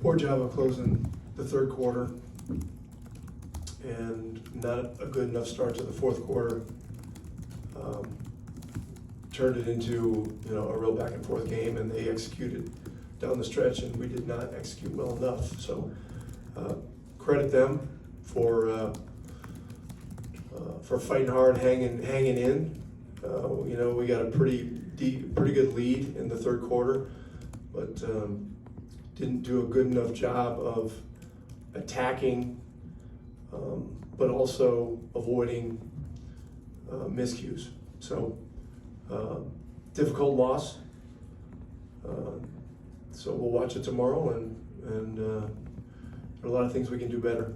poor job of closing the third quarter and not a good enough start to the fourth quarter. Turned it into, a real back and forth game, and they executed down the stretch, and we did not execute well enough. So credit them for fighting hard, hanging in. We got a pretty good lead in the third quarter, but didn't do a good enough job of attacking, but also avoiding miscues. So difficult loss. So we'll watch it tomorrow, and there are a lot of things we can do better.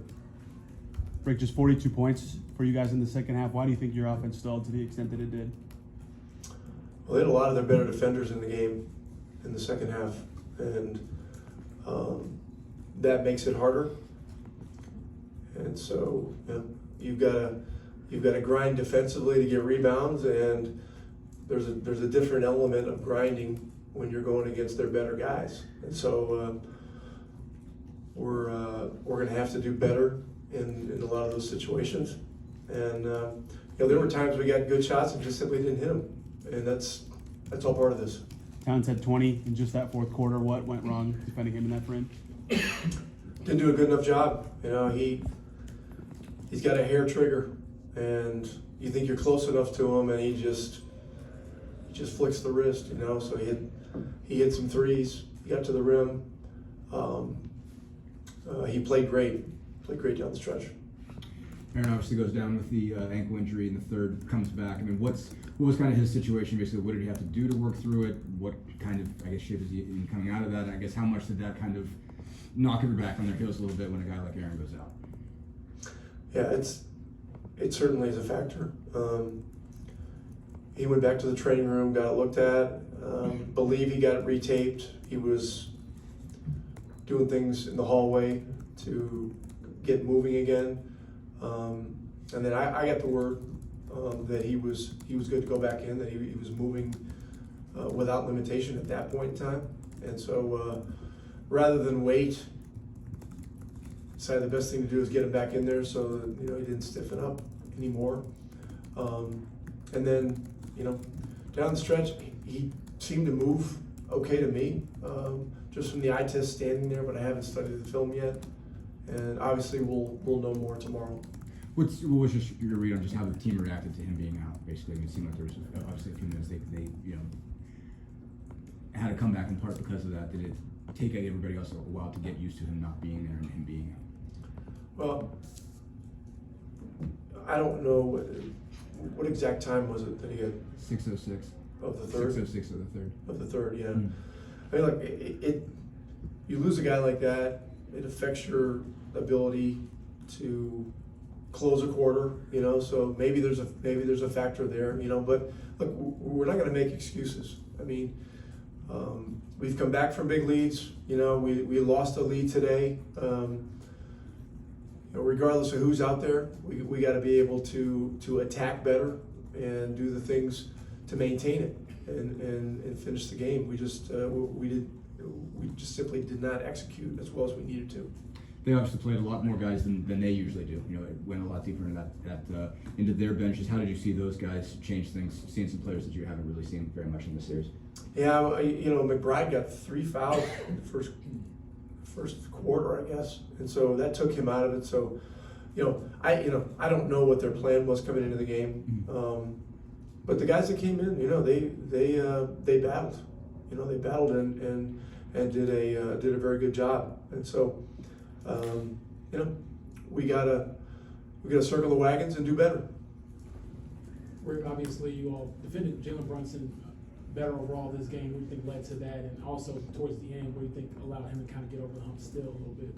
Rick, just 42 points for you guys in the second half. Why do you think your offense stalled to the extent that it did? Well, they had a lot of their better defenders in the game in the second half, and that makes it harder. And so you've got to grind defensively to get rebounds, and there's a different element of grinding when you're going against their better guys. And so we're going to have to do better in a lot of those situations. And there were times we got good shots and just simply didn't hit them, and that's all part of this. Towns had 20 in just that fourth quarter. What went wrong defending him in that frame? Didn't do a good enough job. He's got a hair trigger, and you think you're close enough to him, and he just flicks the wrist. So he hit some threes. He got to the rim. He played great down the stretch. Aaron obviously goes down with the ankle injury in the third, comes back. I mean, what was kind of his situation? Basically, what did he have to do to work through it? What kind of, shape is he in coming out of that? And I guess how much did that kind of knock everybody back on their heels a little bit when a guy like Aaron goes out? Yeah, it certainly is a factor. He went back to the training room, got it looked at. Believe he got it retaped. He was doing things in the hallway to get moving again. And then I got the word that he was good to go back in, that he was moving without limitation at that point in time. And so rather than wait, decided the best thing to do is get him back in there so that he didn't stiffen up anymore. And then down the stretch, he seemed to move okay to me, just from the eye test standing there, but I haven't studied the film yet. And obviously we'll know more tomorrow. What was just your read on just how the team reacted to him being out? Basically, it seemed like there was obviously a few minutes they had to come back in part because of that. Did it take everybody else a while to get used to him not being there and him being out? Well, I don't know what exact time was it that he had 6:06 of the third. 6:06 of the third. Of the third, yeah. Mm-hmm. I mean, you lose a guy like that, it affects your ability to close a quarter, so maybe there's a factor there, but look, we're not going to make excuses. I mean, we've come back from big leads, we lost a lead today. Regardless of who's out there, we got to be able to attack better and do the things to maintain it and finish the game. We just simply did not execute as well as we needed to. They obviously played a lot more guys than they usually do. It went a lot deeper into their benches. How did you see those guys change things? Seeing some players that you haven't really seen very much in this series. Yeah, McBride got 3 fouls in the first quarter, I guess, and so that took him out of it. So, I don't know what their plan was coming into the game, but the guys that came in, they battled. They battled and did a very good job. And so, we gotta circle the wagons and do better. Rick, obviously you all defended Jalen Brunson better overall this game. What do you think led to that? And also towards the end, what do you think allowed him to kind of get over the hump still a little bit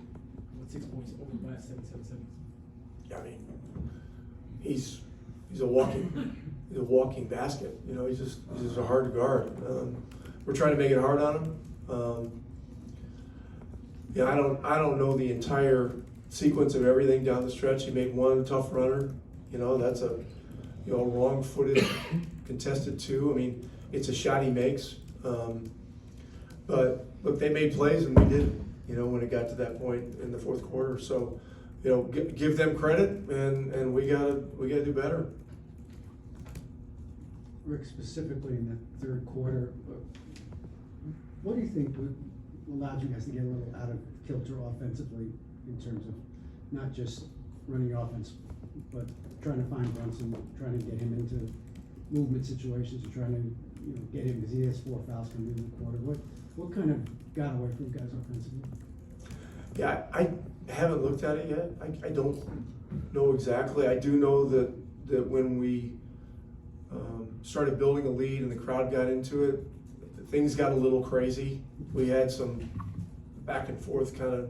with 6 points over the last 7 seconds? I mean, he's a walking basket. He's just a hard to guard. We're trying to make it hard on him. I don't know the entire sequence of everything down the stretch. He made one tough runner. That's a wrong-footed contested 2. I mean, it's a shot he makes. But look, they made plays and we didn't. you know, when it got to that point in the fourth quarter. So, you know, give them credit, and we gotta do better. Rick, specifically in the third quarter, what do you think allowed you guys to get a little out of kilter offensively in terms of not just running offense, but trying to find Brunson, trying to get him into movement situations, and trying to get him, because he has 4 fouls coming in the quarter. What kind of got away from you guys offensively? Yeah, I haven't looked at it yet. I don't know exactly. I do know that when we started building a lead and the crowd got into it, things got a little crazy. We had some back and forth kind of,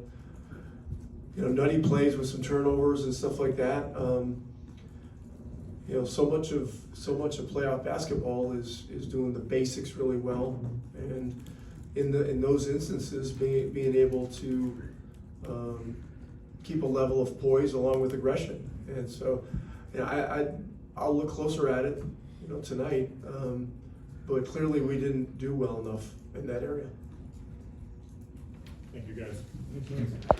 nutty plays with some turnovers and stuff like that. So much of playoff basketball is doing the basics really well, and in those instances, being able to keep a level of poise along with aggression. And so, I'll look closer at it, tonight. But clearly, we didn't do well enough in that area. Thank you, guys. Okay.